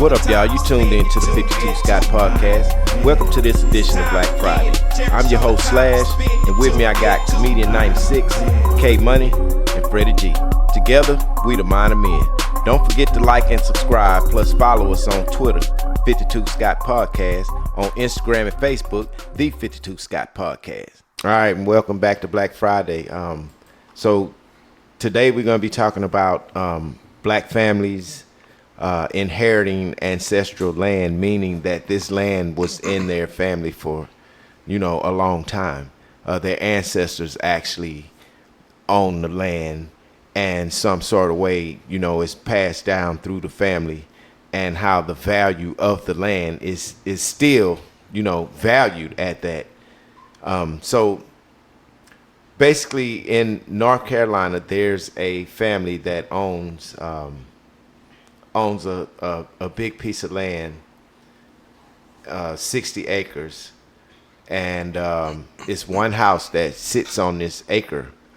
What up, y'all? You tuned in to the 52 Scott Podcast. Welcome to this edition of Black Friday. I'm your host, Slash, and with me I got Comedian 96, K Money, and Freddie G. Together, we the Mind of Men. Don't forget to like and subscribe, plus follow us on Twitter, 52 Scott Podcast, on Instagram and Facebook, the 52 Scott Podcast. All right, and welcome back to Black Friday. So today we're going to be talking about black families inheriting ancestral land, meaning that this land was in their family for, a long time. Their ancestors actually own the land, and some sort of way, it's passed down through the family, and how the value of the land is still, valued at that. So basically in North Carolina, there's a family that owns a big piece of land, 60 acres, and it's one house that sits on this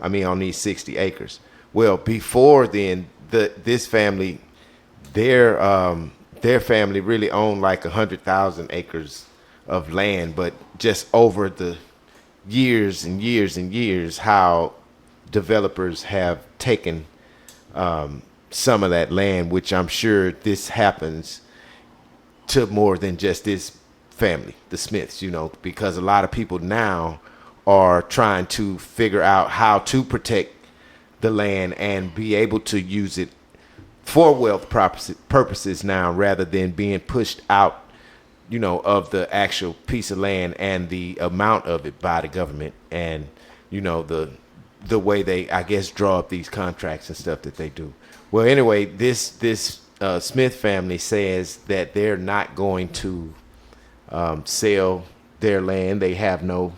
on these 60 acres. Well, before then, this family, their family really owned like 100,000 acres of land, but just over the years and years and years, how developers have taken some of that land, which I'm sure this happens to more than just this family, the Smiths, because a lot of people now are trying to figure out how to protect the land and be able to use it for wealth purposes now, rather than being pushed out, of the actual piece of land and the amount of it by the government, and, the way they, I guess, draw up these contracts and stuff that they do. Well, anyway, this Smith family says that they're not going to sell their land. They have no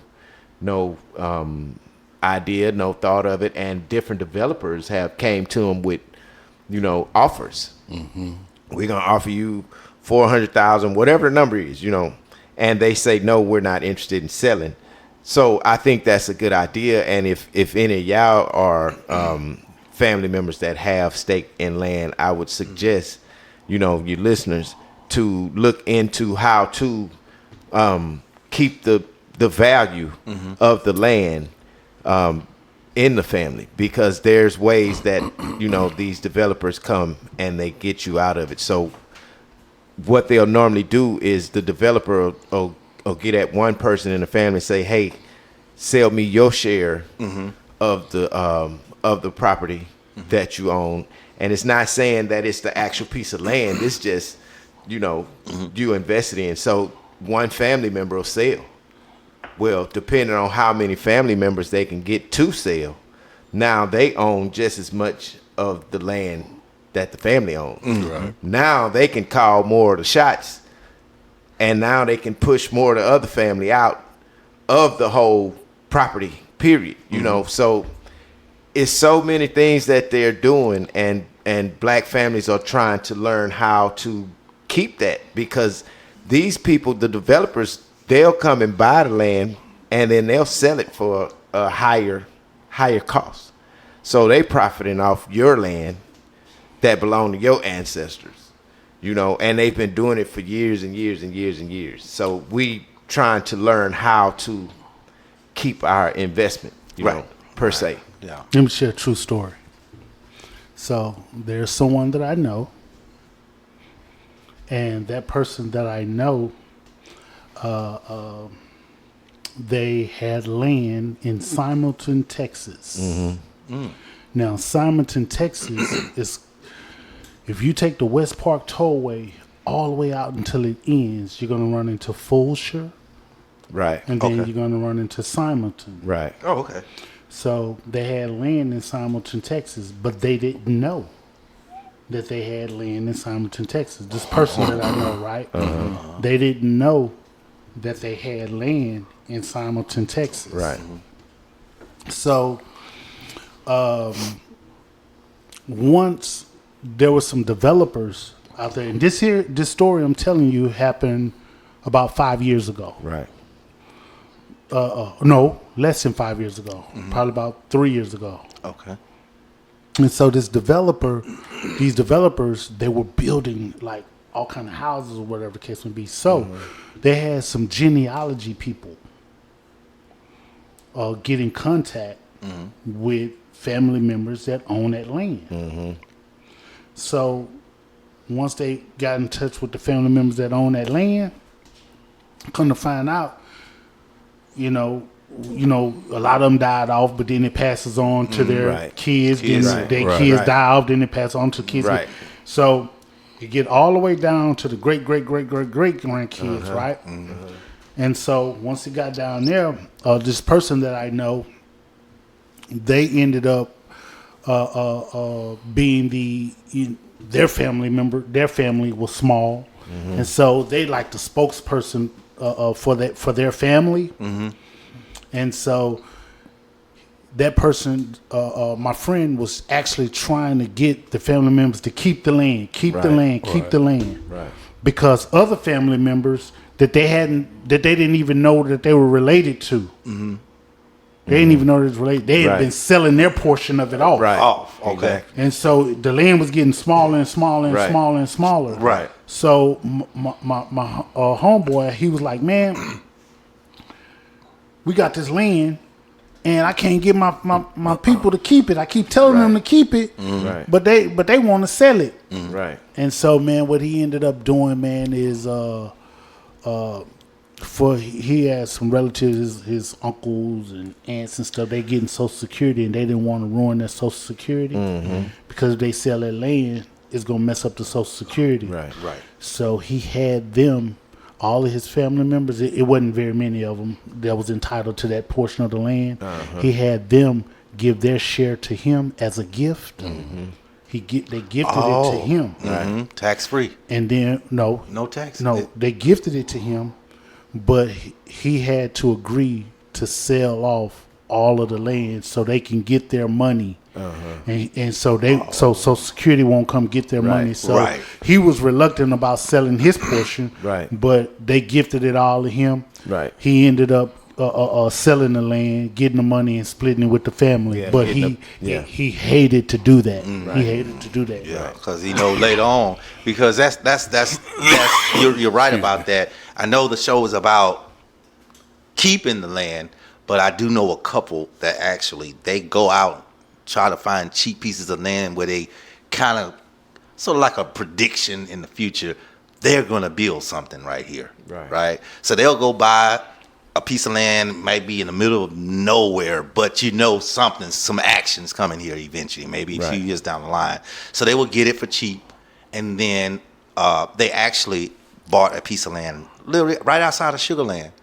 idea, no thought of it, and different developers have came to them with, offers. Mm-hmm. We're gonna offer you 400,000, whatever the number is, and they say no, we're not interested in selling. So I think that's a good idea, and if any of y'all are family members that have stake in land, I would suggest, your listeners to look into how to keep the value of the land in the family, because there's ways that, these developers come and they get you out of it. So what they'll normally do is the developer will get at one person in the family and say, hey, sell me your share of the property that you own. And it's not saying that it's the actual piece of land. It's just, you invested in. So one family member will sell. Well, depending on how many family members they can get to sell, now they own just as much of the land that the family owns. Mm-hmm. Right. Now they can call more of the shots, and now they can push more of the other family out of the whole property, period. So it's so many things that they're doing, and black families are trying to learn how to keep that, because these people, the developers, they'll come and buy the land and then they'll sell it for a higher cost. So they profiting off your land that belong to your ancestors, and they've been doing it for years and years and years and years. So we trying to learn how to keep our investment, per se. Yeah. Let me share a true story. So there's someone that I know, and that person that I know, they had land in Simonton, Texas. Mm-hmm. Mm. Now, Simonton, Texas is, if you take the West Park Tollway all the way out until it ends, you're going to run into Fulshire. Right. And then you're going to run into Simonton. Right. Oh, okay. So they had land in Simonton, Texas, but they didn't know that they had land in Simonton, Texas. This person that I know, right? Uh-huh. They didn't know that they had land in Simonton, Texas. Right. So once there were some developers out there, and this story I'm telling you happened about 5 years ago. Right. No, less than 5 years ago. Mm-hmm. Probably about 3 years ago. Okay. And so these developers, they were building like all kind of houses or whatever the case may be. So they had some genealogy people get in contact with family members that own that land. So once they got in touch with the family members that own that land, come to find out, you know, a lot of them died off, but then it passes on to their kids. Then their kids die off, then it passes on to kids. Right. So you get all the way down to the great grandkids, right? And so once it got down there, this person that I know, they ended up being their family member. Their family was small, and so they like the spokesperson for their family. And so that person, my friend, was actually trying to get the family members to keep the land, keep the land, because other family members that they didn't even know that they were related to. They didn't even know it was related. They had been selling their portion of it off. Okay. Exactly. And so the land was getting smaller and smaller and smaller and smaller. Right. So my homeboy, he was like, man, we got this land, and I can't get my people to keep it. I keep telling them to keep it, but they want to sell it. Right. And so, man, what he ended up doing, man, is he has some relatives, his uncles and aunts and stuff. They getting Social Security, and they didn't want to ruin their Social Security because if they sell that land, it's gonna mess up the Social Security. Right. So he had them. All of his family members, it wasn't very many of them that was entitled to that portion of the land. He had them give their share to him as a gift. They gifted it to him. Tax free. And then no tax. No, they gifted it to him, but he had to agree to sell off all of the land so they can get their money. And so Social Security won't come get their money. So he was reluctant about selling his portion. But they gifted it all to him. He ended up selling the land, getting the money, and splitting it with the family. But he hated to do that. He hated to do that. Yeah, because later on, because that's you're right about that. I know the show is about keeping the land, but I do know a couple that actually they go out, try to find cheap pieces of land where they kind of sort of like a prediction in the future, they're going to build something right here. Right. So they'll go buy a piece of land, might be in the middle of nowhere, but some action's coming here eventually, maybe a few years down the line. So they will get it for cheap, and then they actually bought a piece of land literally right outside of Sugar Land,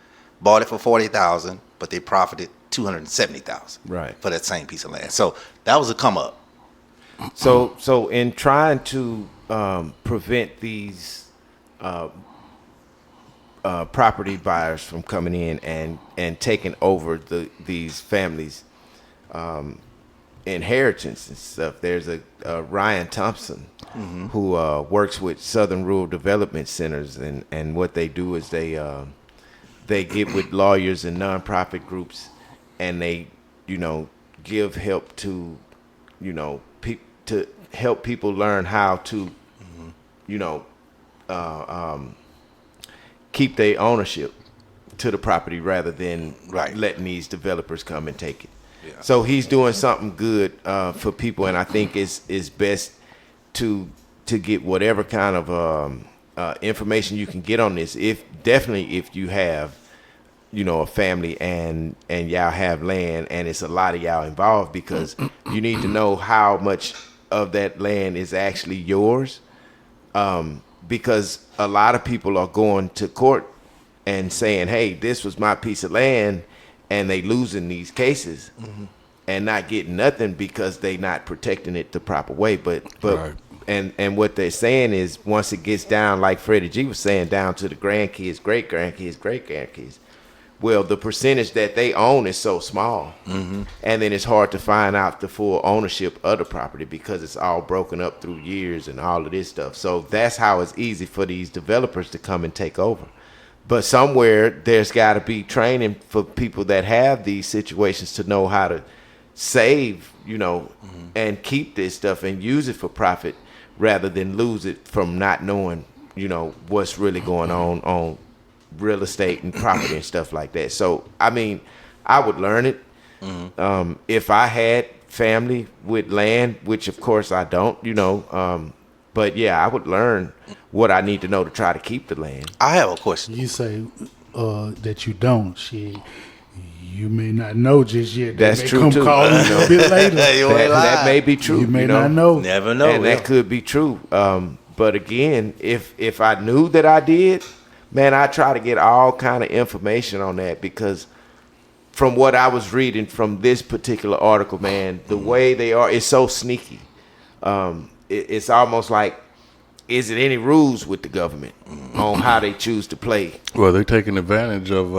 bought it for $40,000, but they profited $270,000 for that same piece of land. So that was a come up. So in trying to prevent these property buyers from coming in and taking over these families' inheritance and stuff, there's a Ryan Thompson who works with Southern Rural Development Centers, and what they do is they get with lawyers and nonprofit groups, and they give help to to help people learn how to keep their ownership to the property rather than letting these developers come and take it. So he's doing something good for people, and I think it's best to get whatever kind of information you can get on this. If you have a family and y'all have land and it's a lot of y'all involved, because you need to know how much of that land is actually yours, because a lot of people are going to court and saying, hey, this was my piece of land, and they losing these cases and not getting nothing because they not protecting it the proper way. But and what they're saying is, once it gets down, like Freddie G was saying, down to the grandkids, great grandkids, well, the percentage that they own is so small, and then it's hard to find out the full ownership of the property because it's all broken up through years and all of this stuff. So that's how it's easy for these developers to come and take over. But somewhere there's got to be training for people that have these situations to know how to save, and keep this stuff and use it for profit rather than lose it from not knowing what's really going on real estate and property and stuff like that. So I mean, I would learn it. If I had family with land, which of course I don't, but yeah, I would learn what I need to know to try to keep the land. I have a question. You say that you don't. You may not know just yet. That's may true come too. call you a bit later. That may be true. You may not know. Never know. And that could be true. But again, if I knew that I did, man, I try to get all kind of information on that, because from what I was reading from this particular article, man, the way they are, it's so sneaky. It's almost like, is it any rules with the government on how they choose to play? Well, they're taking advantage of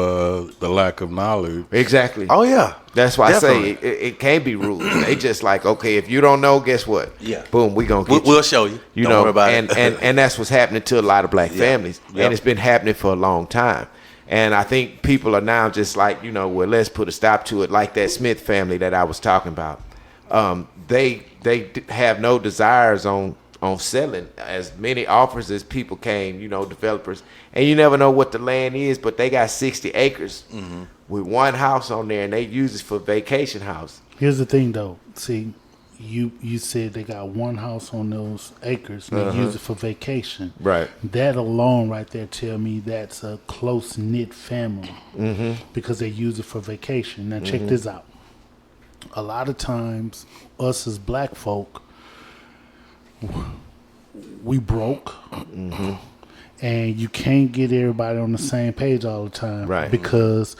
the lack of knowledge. Exactly. Oh yeah, That's why definitely. I say it can't be rules. They just like, okay, if you don't know, guess what? Yeah. Boom, we gonna get We'll show you. You Don't know, worry about and, it. and that's what's happening to a lot of black families, Yep. and it's been happening for a long time. And I think people are now just like, well, let's put a stop to it. Like that Smith family that I was talking about, they have no desires on selling. As many offers as people came, developers, and you never know what the land is, but they got 60 acres with one house on there, and they use it for vacation house. Here's the thing, though. See, you said they got one house on those acres, and they use it for vacation. Right. That alone, right there, tell me that's a close knit family, because they use it for vacation. Now, check this out. A lot of times, us as black folk, we broke, and you can't get everybody on the same page all the time, Right. because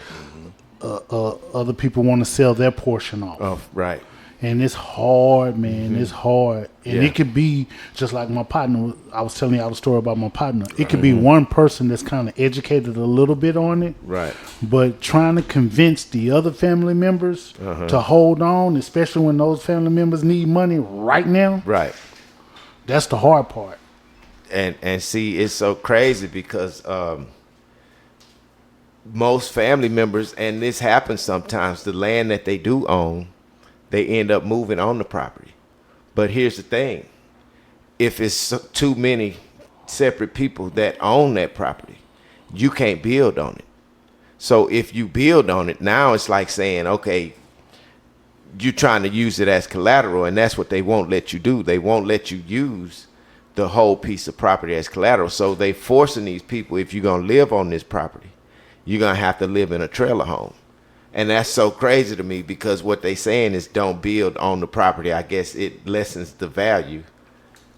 other people want to sell their portion off. Oh, right. And it's hard, man. It's hard. And Yeah. it could be just like my partner. I was telling y'all the story about my partner. It could be one person that's kind of educated a little bit on it. Right. But trying to convince the other family members to hold on, especially when those family members need money right now, Right. that's the hard part. And see, it's so crazy because most family members, and this happens sometimes, the land that they do own, they end up moving on the property. But here's the thing. If it's too many separate people that own that property, you can't build on it. So if you build on it, now it's like saying, okay, you're trying to use it as collateral, and that's what they won't let you do. They won't let you use the whole piece of property as collateral. So they forcing these people, if you're going to live on this property, you're going to have to live in a trailer home. And that's so crazy to me, because what they saying is don't build on the property. I guess it lessens the value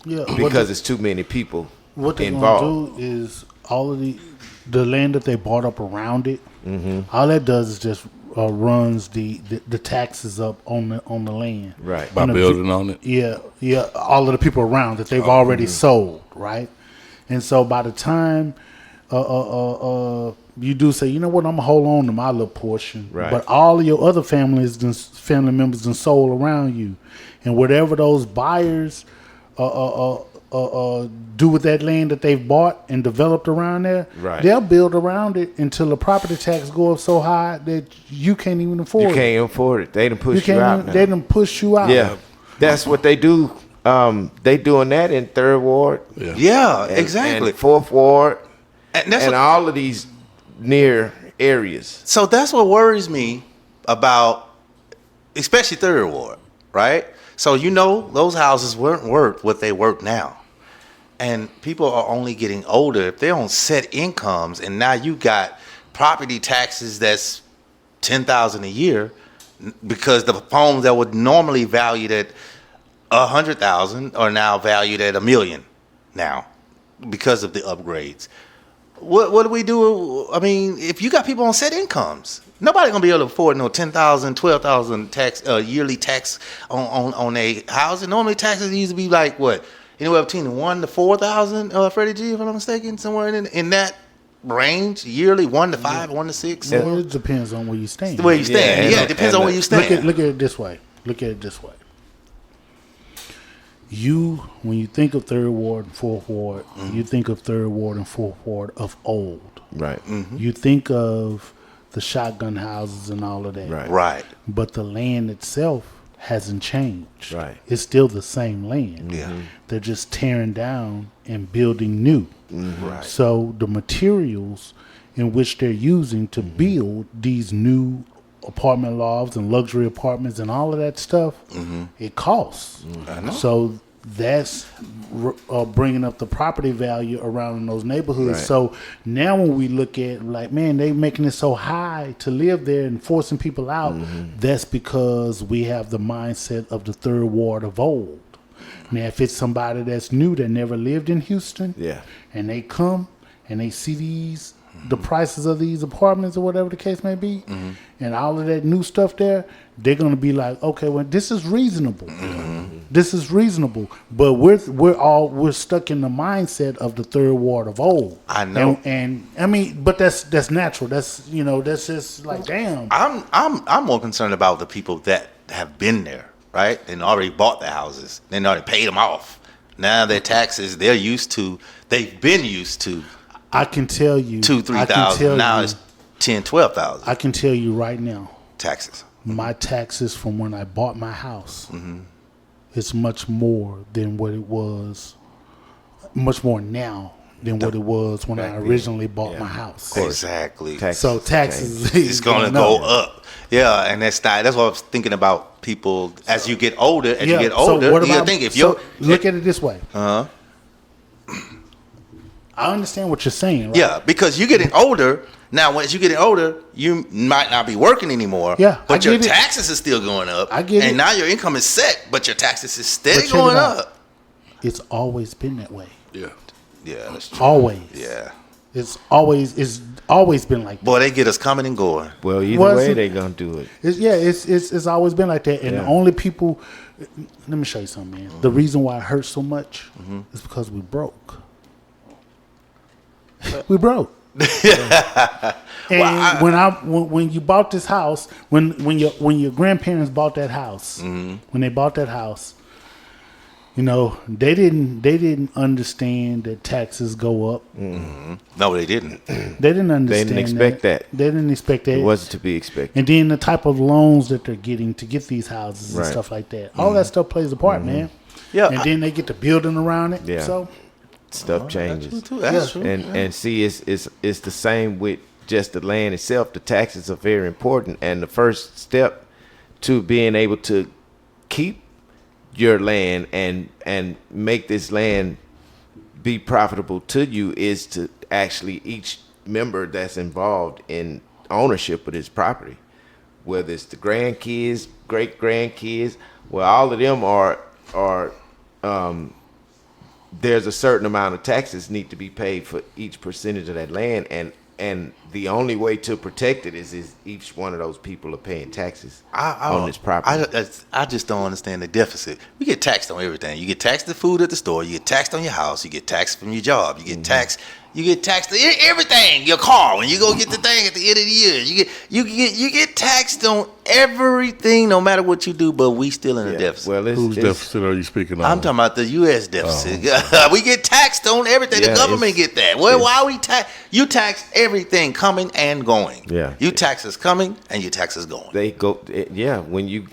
Yeah, because it's too many people what they're involved. gonna do is all of the land that they bought up around it. All that does is just runs the taxes up on the land. Right. By And the- building on it. Yeah. All of the people around that they've already sold, right? And so by the time you do say, you know what, I'm gonna hold on to my little portion, Right. but all of your other family members and sold around you, and whatever those buyers do with that land that they've bought and developed around there, Right. they'll build around it until the property tax go up so high that you can't even afford You it. can't afford it. They done You push you can't out even, now. they done push you out. Yeah. That's what they do. They doing that in 3rd Ward. Yeah, and- exactly. And 4th Ward. And that's And what, all of these near areas. so that's what worries me about, especially 3rd Ward, right? So those houses weren't worth what they worth now, and people are only getting older. If they're on set incomes, and now you got property taxes that's $10,000 a year, because the homes that would normally valued at $100,000 are now valued at $1 million now because of the upgrades. What do we do? I mean, if you got people on set incomes, nobody gonna be able to afford no $10,000, $12,000 tax yearly tax on a house. And normally taxes used to be like what, anywhere between $1,000 to $4,000. Freddie G, if I'm not mistaken, somewhere in that range yearly, $1,000 to $5,000, $1,000 to $6,000. Well, it depends on where you stand. The way you stand, Yeah, yeah, it depends on where you stand. Look at it this way. When you think of 3rd Ward and 4th Ward, you think of 3rd Ward and 4th Ward of old. Right. You think of the shotgun houses and all of that. Right. Right. But the land itself hasn't changed. Right. It's still the same land. Yeah. They're just tearing down and building new. Right. So the materials in which they're using to build these new apartment lofts and luxury apartments and all of that stuff, it costs. I know. So that's bringing up the property value around in those neighborhoods. Right. So now when we look at like, man, they making it so high to live there and forcing people out, that's because we have the mindset of the third ward of old. Now, if it's somebody that's new that never lived in Houston, Yeah. and they come and they see the prices of these apartments or whatever the case may be, and all of that new stuff there, they're gonna be like, okay, well, this is reasonable. This is reasonable, but we're stuck in the mindset of the third ward of old. I know. and I mean, but that's natural. That's that's just like, damn. I'm more concerned about the people that have been there, right? And already bought their houses. They already paid them off. Now their taxes, they've been used to I can tell you, 2,000-3,000. Now it's 10,000-12,000 I can tell you right now, taxes. my taxes from when I bought my house is much more than what it was, much more now than what it was when I originally bought my house. Exactly. So taxes It's gonna going go up. Yeah, and that's what I was thinking about people as you get older. You gotta think if you're look at it this way. Uh-huh. I understand what you're saying, right? Yeah, because you're getting older. Now, once you're getting older, you might not be working anymore. Yeah, but I your get it. taxes are still going up. I get and it. now your income is set, but your taxes is steady But check going it out. up. It's always been that way. Yeah. Yeah, that's true. Always. Yeah. It's always been like that. Boy, they get us coming and going. Well, either Well, way, see- they gonna do it. It's always been like that. And the Yeah. only people, let me show you something, man. The reason why it hurts so much is because we broke. We broke. And when you bought this house, when your grandparents bought that house, when they bought that house, they didn't understand that taxes go up. No, they didn't. They didn't understand. They didn't expect that. They didn't expect that. It wasn't to be expected. And then the type of loans that they're getting to get these houses and Right. stuff like that. All that stuff plays a part, man. Yeah, And then they get the building around it. Yeah. So Stuff changes. That's true. And see, it's the same with just the land itself. The taxes are very important, and the first step to being able to keep your land and make this land be profitable to you is to actually each member that's involved in ownership of this property, whether it's the grandkids, great grandkids, well, all of them are there's a certain amount of taxes need to be paid for each percentage of that land, and the only way to protect it is each one of those people are paying taxes on this property. I just don't understand the deficit. We get taxed on everything. You get taxed the food at the store. You get taxed on your house. You get taxed from your job. You get taxed. You get taxed everything. Your car when you go get the thing at the end of the year. You get taxed on everything, no matter what you do. But we still in a deficit. Well, Whose deficit are you speaking of? I'm talking about the U.S. deficit. We get taxed on everything. Yeah, the government it's- get that. Well, why we tax? You tax everything coming and going. Yeah. You tax us coming and you tax us going. They go, yeah. When you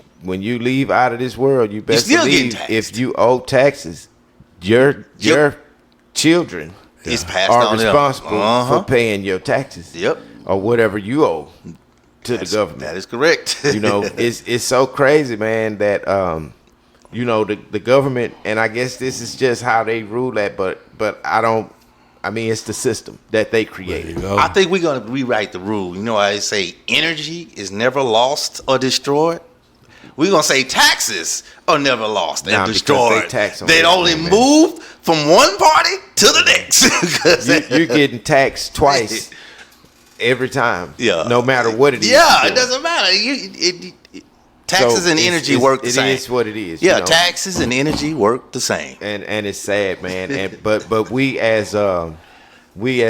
leave out of this world, you best still getting believe taxed. if you owe taxes, your children It's passed are on them. responsible for paying your taxes. Yep. Or whatever you owe to the government. That is correct. It's so crazy, man, that the government, and I guess this is just how they rule that, but it's the system that they created. I think we're going to rewrite the rule. You know how they say energy is never lost or destroyed? We're going to say taxes are never lost Nah, and because destroyed. they tax on They'd only everything, man. move from one party to the next. You're getting taxed twice every time. Yeah. No matter what it is. Yeah, you're it doing. doesn't matter. Taxes So and energy work the It same. is what it is. Yeah, taxes and energy work the same. And it's sad, man. But we as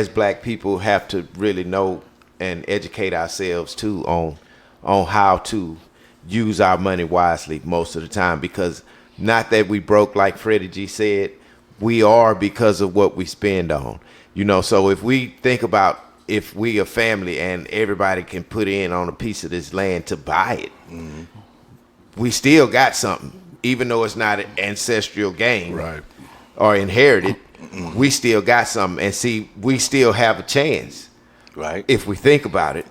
black people have to really know and educate ourselves too on how to use our money wisely most of the time, because not that we broke, like Freddie G said, we are because of what we spend on. So if we think about if we a family and everybody can put in on a piece of this land to buy it, we still got something, even though it's not an ancestral gain Right. or inherited. We still got something, and see, we still have a chance. Right. If we think about it,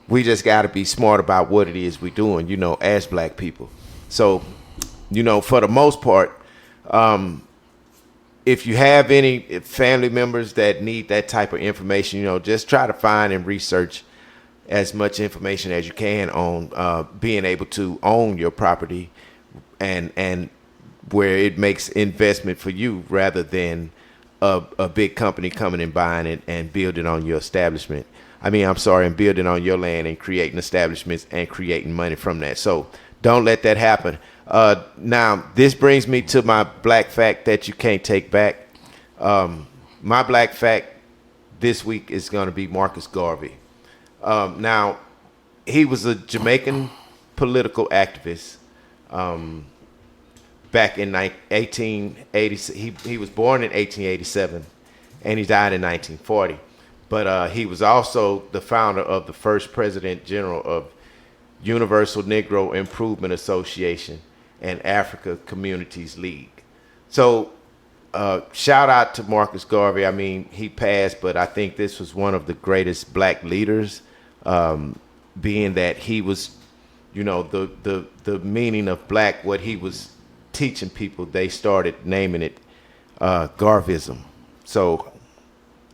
we just got to be smart about what it is we're doing, as black people. So, for the most part, if you have any family members that need that type of information, just try to find and research as much information as you can on being able to own your property and where it makes investment for you rather than a big company coming and buying it and building on your establishment. And building on your land and creating establishments and creating money from that. So don't let that happen. Now, this brings me to my black fact that you can't take back. My black fact this week is going to be Marcus Garvey. Now, he was a Jamaican political activist. Back in 1880, he was born in 1887, and he died in 1940. But he was also the founder of the first President General of Universal Negro Improvement Association and Africa Communities League. So shout out to Marcus Garvey. He passed, but I think this was one of the greatest black leaders, being that he was, the meaning of black, what he was teaching people, they started naming it Garvism. So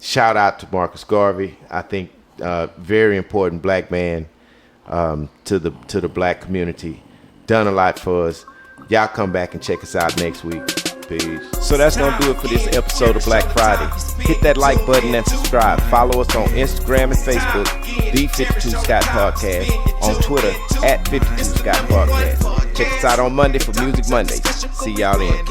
shout out to Marcus Garvey. I think very important black man to the black community. Done a lot for us. Y'all come back and check us out next week. Peace. So that's going to do it for this episode of Black Friday. Hit that like button and subscribe. Follow us on Instagram and Facebook, The 52 Scott Podcast. On Twitter, at 52 Scott Podcast. Check us out on Monday for Music Mondays. See y'all then.